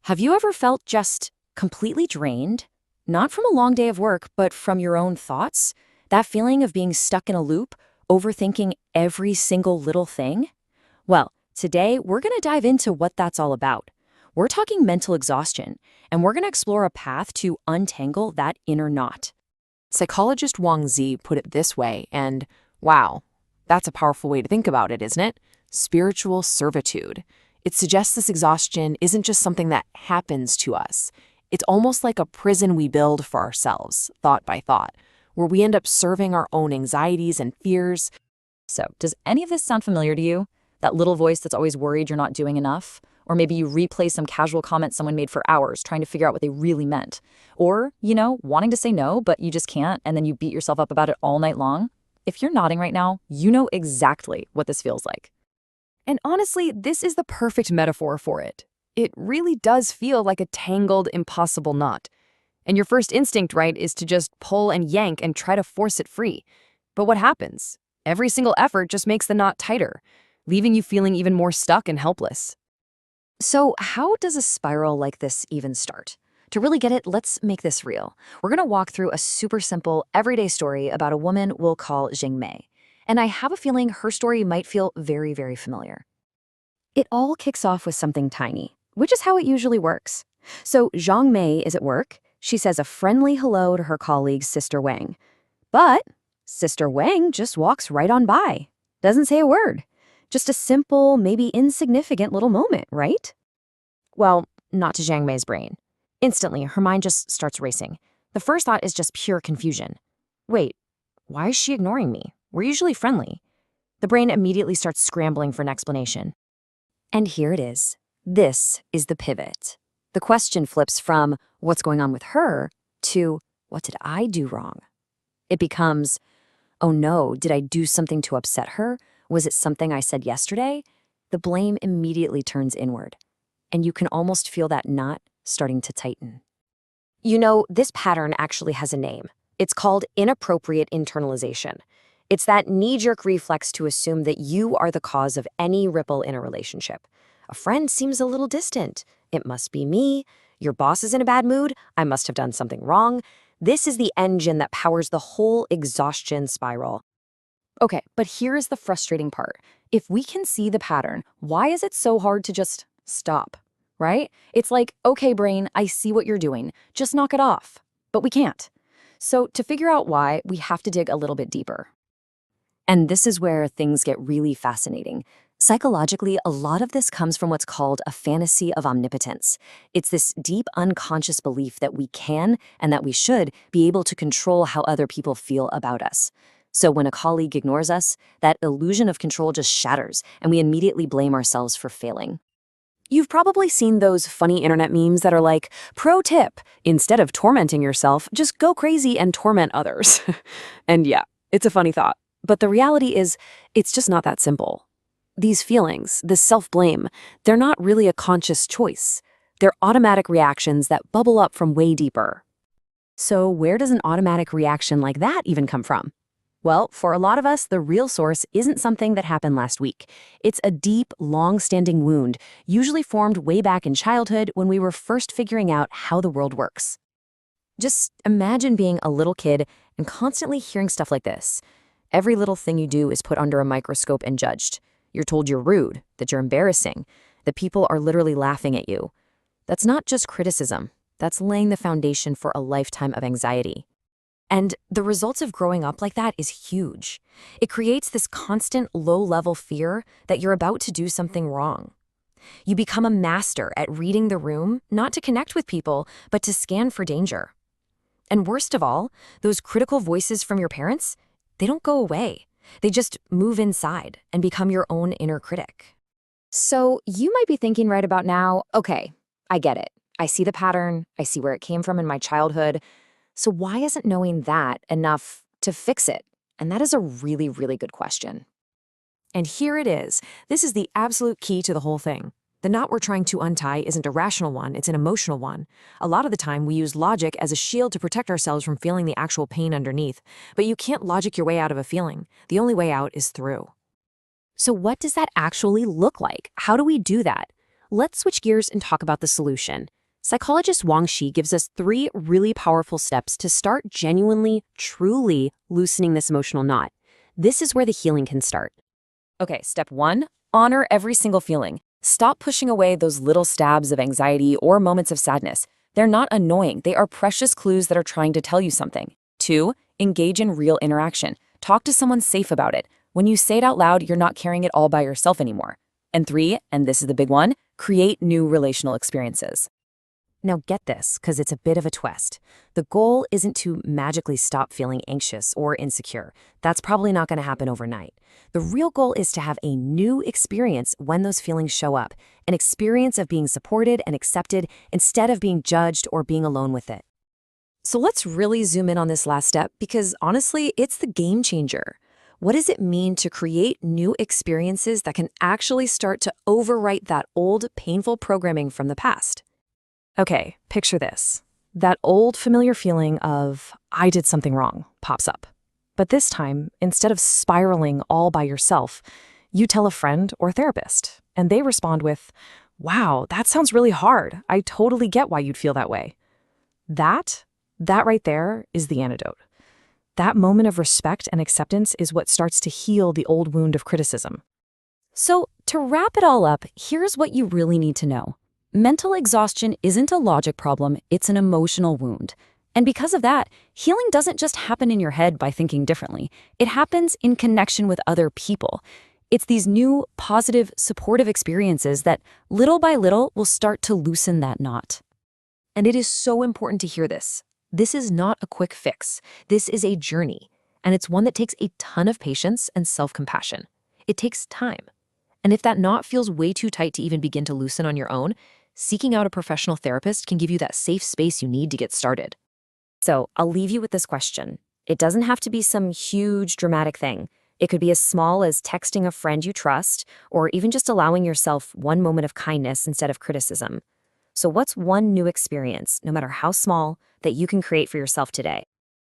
Have you ever felt just completely drained? Not from a long day of work, but from your own thoughts? That feeling of being stuck in a loop, overthinking every single little thing? Well, today we're going to dive into what that's all about. We're talking mental exhaustion, and we're going to explore a path to untangle that inner knot. Psychologist Wang Xi put it this way, and wow, that's a powerful way to think about it, isn't it? Spiritual servitude. It suggests this exhaustion isn't just something that happens to us. It's almost like a prison we build for ourselves, thought by thought, where we end up serving our own anxieties and fears. So, does any of this sound familiar to you? That little voice that's always worried you're not doing enough? Or maybe you replay some casual comment someone made for hours trying to figure out what they really meant. Or, wanting to say no, but you just can't, and then you beat yourself up about it all night long? If you're nodding right now, you know exactly what this feels like. And honestly, this is the perfect metaphor for it. It really does feel like a tangled, impossible knot. And your first instinct, right, is to just pull and yank and try to force it free. But what happens? Every single effort just makes the knot tighter, leaving you feeling even more stuck and helpless. So how does a spiral like this even start? To really get it, let's make this real. We're going to walk through a super simple, everyday story about a woman we'll call Mei. And I have a feeling her story might feel very, very familiar. It all kicks off with something tiny, which is how it usually works. So Zhang Mei is at work. She says a friendly hello to her colleague, Sister Wang. But Sister Wang just walks right on by. Doesn't say a word. Just a simple, maybe insignificant little moment, right? Well, not to Zhang Mei's brain. Instantly, her mind just starts racing. The first thought is just pure confusion. Wait, why is she ignoring me? We're usually friendly. The brain immediately starts scrambling for an explanation. And here it is. This is the pivot. The question flips from what's going on with her to what did I do wrong? It becomes, oh no, did I do something to upset her? Was it something I said yesterday? The blame immediately turns inward. And you can almost feel that knot starting to tighten. This pattern actually has a name. It's called inappropriate internalization. It's that knee-jerk reflex to assume that you are the cause of any ripple in a relationship. A friend seems a little distant. It must be me. Your boss is in a bad mood. I must have done something wrong. This is the engine that powers the whole exhaustion spiral. Okay, but here is the frustrating part. If we can see the pattern, why is it so hard to just stop, right? It's like, okay, brain, I see what you're doing. Just knock it off. But we can't. So to figure out why, we have to dig a little bit deeper. And this is where things get really fascinating. Psychologically, a lot of this comes from what's called a fantasy of omnipotence. It's this deep unconscious belief that we can, and that we should, be able to control how other people feel about us. So when a colleague ignores us, that illusion of control just shatters, and we immediately blame ourselves for failing. You've probably seen those funny internet memes that are like, pro tip, instead of tormenting yourself, just go crazy and torment others. And yeah, it's a funny thought. But the reality is, it's just not that simple. These feelings, this self-blame, they're not really a conscious choice. They're automatic reactions that bubble up from way deeper. So where does an automatic reaction like that even come from? Well, for a lot of us, the real source isn't something that happened last week. It's a deep, long-standing wound, usually formed way back in childhood when we were first figuring out how the world works. Just imagine being a little kid and constantly hearing stuff like this. Every little thing you do is put under a microscope and judged. You're told you're rude, that you're embarrassing, that people are literally laughing at you. That's not just criticism. That's laying the foundation for a lifetime of anxiety. And the results of growing up like that is huge. It creates this constant low-level fear that you're about to do something wrong. You become a master at reading the room, not to connect with people, but to scan for danger. And worst of all, those critical voices from your parents, they don't go away. They just move inside and become your own inner critic. So you might be thinking right about now, okay, I get it. I see the pattern. I see where it came from in my childhood. So why isn't knowing that enough to fix it? And that is a really, really good question. And here it is. This is the absolute key to the whole thing. The knot we're trying to untie isn't a rational one, it's an emotional one. A lot of the time, we use logic as a shield to protect ourselves from feeling the actual pain underneath. But you can't logic your way out of a feeling. The only way out is through. So what does that actually look like? How do we do that? Let's switch gears and talk about the solution. Psychologist Wang Xi gives us 3 really powerful steps to start genuinely, truly loosening this emotional knot. This is where the healing can start. Okay, step 1, honor every single feeling. Stop pushing away those little stabs of anxiety or moments of sadness. They're not annoying. They are precious clues that are trying to tell you something. 2, engage in real interaction. Talk to someone safe about it. When you say it out loud, you're not carrying it all by yourself anymore. And 3, and this is the big one, create new relational experiences. Now get this, because it's a bit of a twist. The goal isn't to magically stop feeling anxious or insecure. That's probably not going to happen overnight. The real goal is to have a new experience when those feelings show up, an experience of being supported and accepted instead of being judged or being alone with it. So let's really zoom in on this last step because honestly, it's the game changer. What does it mean to create new experiences that can actually start to overwrite that old, painful programming from the past? Okay, picture this. That old familiar feeling of, I did something wrong, pops up. But this time, instead of spiraling all by yourself, you tell a friend or therapist, and they respond with, wow, that sounds really hard. I totally get why you'd feel that way. That right there is the antidote. That moment of respect and acceptance is what starts to heal the old wound of criticism. So, to wrap it all up, here's what you really need to know. Mental exhaustion isn't a logic problem, it's an emotional wound. And because of that, healing doesn't just happen in your head by thinking differently. It happens in connection with other people. It's these new, positive, supportive experiences that, little by little, will start to loosen that knot. And it is so important to hear this. This is not a quick fix. This is a journey. And it's one that takes a ton of patience and self-compassion. It takes time. And if that knot feels way too tight to even begin to loosen on your own, seeking out a professional therapist can give you that safe space you need to get started. So I'll leave you with this question. It doesn't have to be some huge, dramatic thing. It could be as small as texting a friend you trust, or even just allowing yourself one moment of kindness instead of criticism. So what's one new experience, no matter how small, that you can create for yourself today?